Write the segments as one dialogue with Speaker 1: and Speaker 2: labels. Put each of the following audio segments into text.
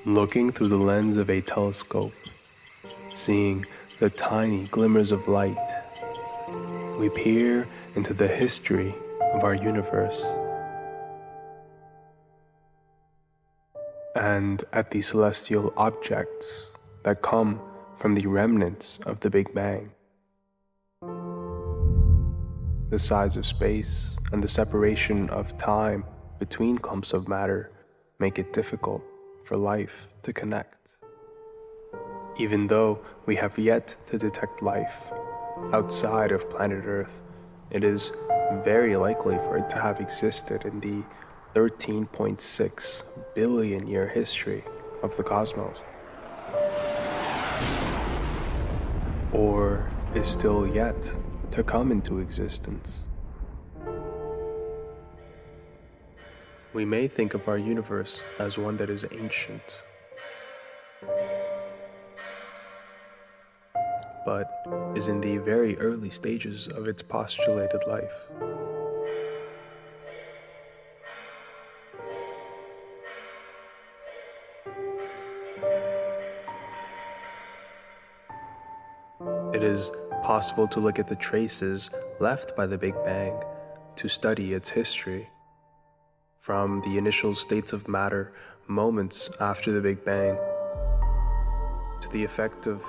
Speaker 1: Looking through the lens of a telescope, seeing the tiny glimmers of light, we peer into the history of our universe and at the celestial objects that come from the remnants of the Big Bang. The size of space and the separation of time between clumps of matter make it difficult for life to connect. Even though we have yet to detect life outside of planet Earth, it is very likely for it to have existed in the 13.6 billion year history of the cosmos, or is still yet to come into existence. We may think of our universe as one that is ancient, but is in the very early stages of its postulated life. It is possible to look at the traces left by the Big Bang to study its history. From the initial states of matter moments after the Big Bang, to the effect of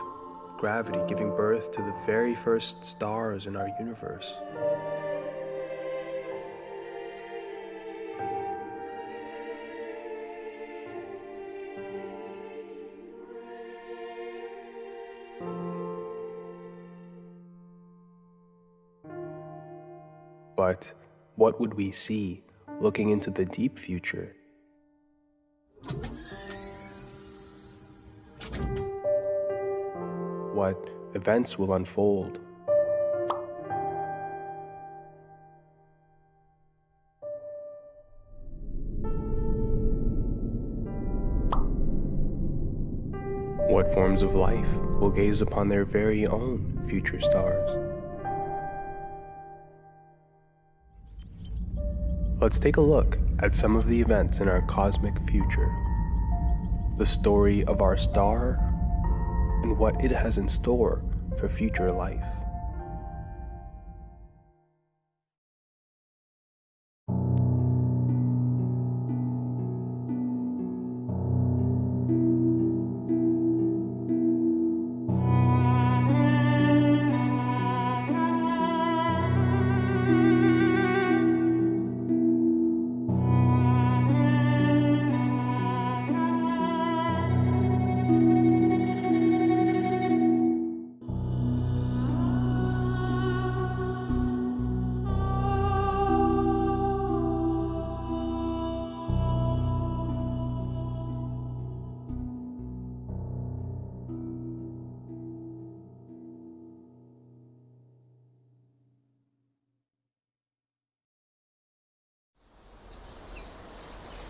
Speaker 1: gravity giving birth to the very first stars in our universe. But what would we see looking into the deep future? What events will unfold? What forms of life will gaze upon their very own future stars? Let's take a look at some of the events in our cosmic future, the story of our star, and what it has in store for future life.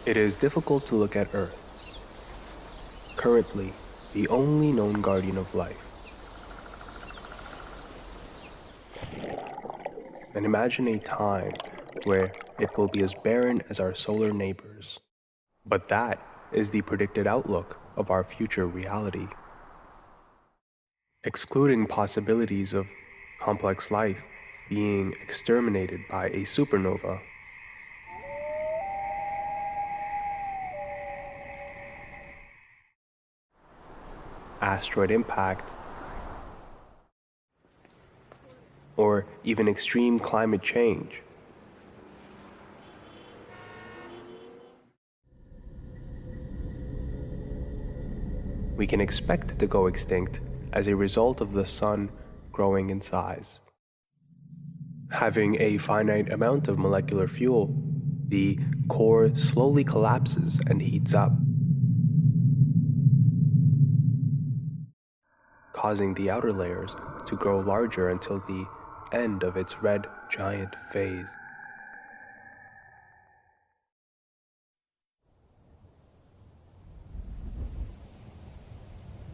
Speaker 1: It is difficult to look at Earth, currently the only known guardian of life, and imagine a time where it will be as barren as our solar neighbors. But that is the predicted outlook of our future reality. Excluding possibilities of complex life being exterminated by a supernova, asteroid impact, or even extreme climate change. We can expect it to go extinct as a result of the sun growing in size. Having a finite amount of molecular fuel, the core slowly collapses and heats up, causing the outer layers to grow larger until the end of its red giant phase.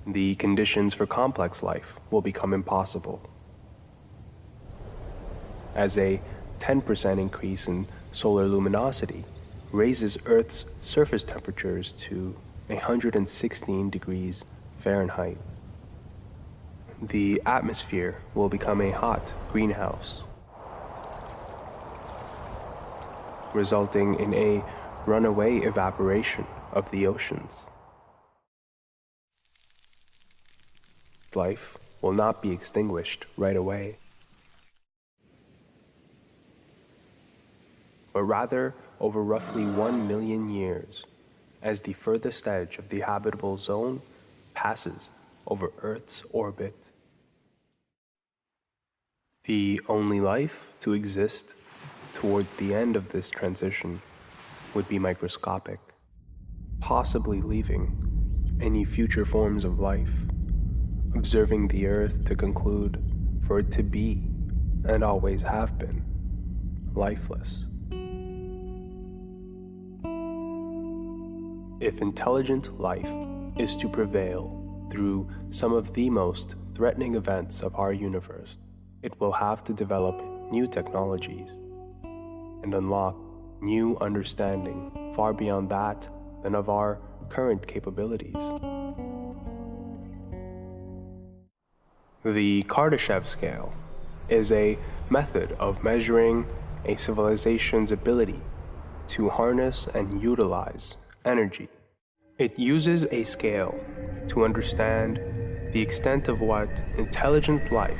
Speaker 1: The conditions for complex life will become impossible, as a 10% increase in solar luminosity raises Earth's surface temperatures to 116 degrees Fahrenheit. The atmosphere will become a hot greenhouse, resulting in a runaway evaporation of the oceans. Life will not be extinguished right away, but rather over roughly 1 million years, as the furthest edge of the habitable zone passes over Earth's orbit. The only life to exist towards the end of this transition would be microscopic, possibly leaving any future forms of life, observing the Earth to conclude for it to be, and always have been, lifeless. If intelligent life is to prevail through some of the most threatening events of our universe, it will have to develop new technologies and unlock new understanding far beyond that than of our current capabilities. The Kardashev scale is a method of measuring a civilization's ability to harness and utilize energy. It uses a scale to understand the extent of what intelligent life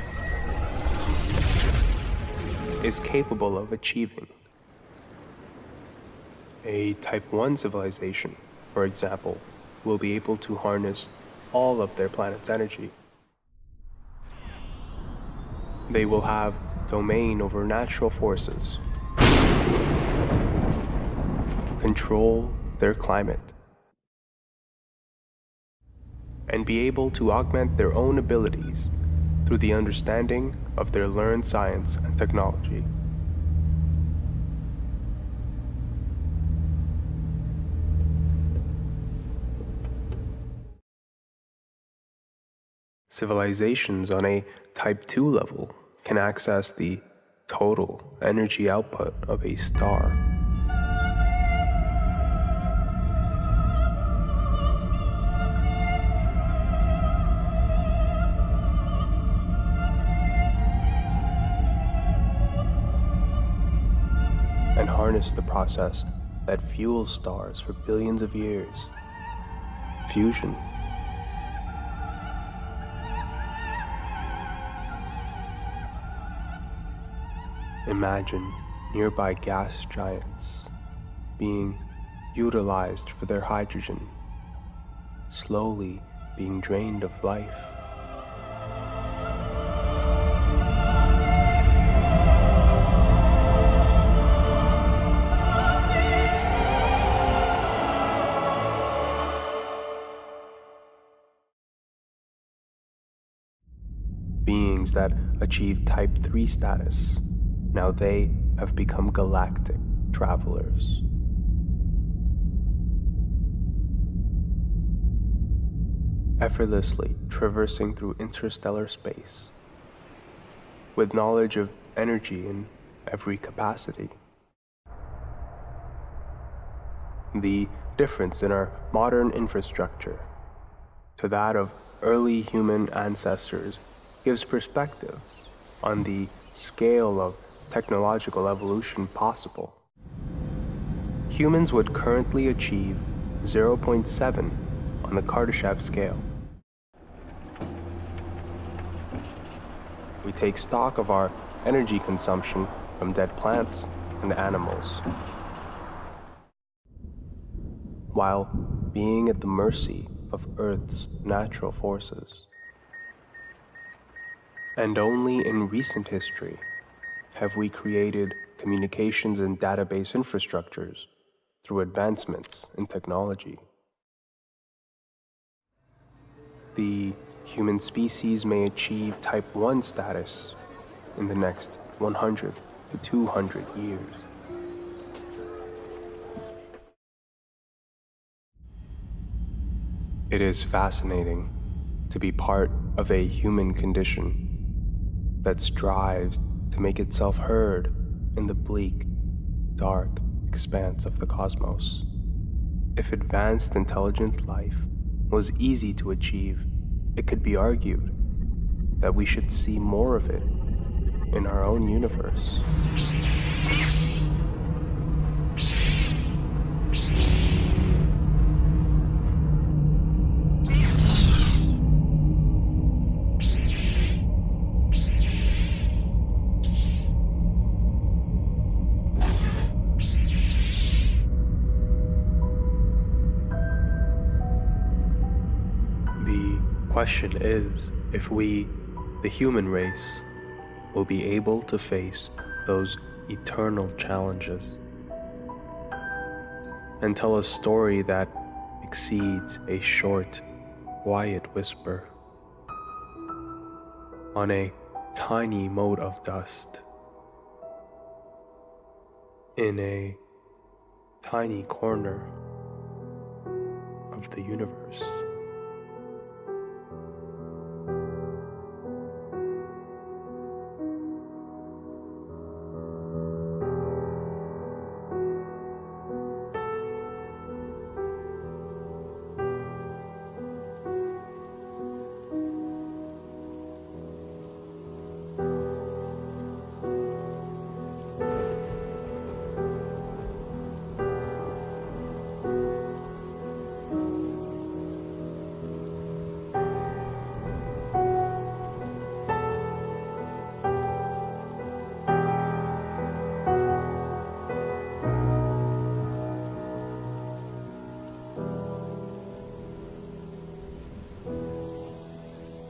Speaker 1: is capable of achieving. A Type 1 civilization, for example, will be able to harness all of their planet's energy. They will have domain over natural forces, control their climate, and be able to augment their own abilities through the understanding of their learned science and technology. Civilizations on a Type 2 level can access the total energy output of a star. And harness the process that fuels stars for billions of years: fusion. Imagine nearby gas giants being utilized for their hydrogen, slowly being drained of life. Beings that achieve Type 3 status, now they have become galactic travelers. Effortlessly traversing through interstellar space, with knowledge of energy in every capacity. The difference in our modern infrastructure to that of early human ancestors gives perspective on the scale of technological evolution possible. Humans would currently achieve 0.7 on the Kardashev scale. We take stock of our energy consumption from dead plants and animals, while being at the mercy of Earth's natural forces. And only in recent history have we created communications and database infrastructures through advancements in technology. The human species may achieve Type 1 status in the next 100 to 200 years. It is fascinating to be part of a human condition that strives to make itself heard in the bleak, dark expanse of the cosmos. If advanced intelligent life was easy to achieve, it could be argued that we should see more of it in our own universe. The question is if we, the human race, will be able to face those eternal challenges and tell a story that exceeds a short, quiet whisper on a tiny mote of dust in a tiny corner of the universe.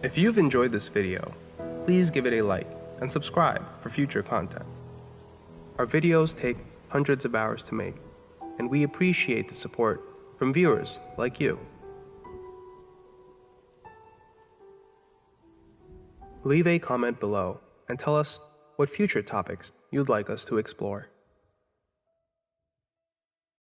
Speaker 1: If you've enjoyed this video, please give it a like and subscribe for future content. Our videos take hundreds of hours to make, and we appreciate the support from viewers like you. Leave a comment below and tell us what future topics you'd like us to explore.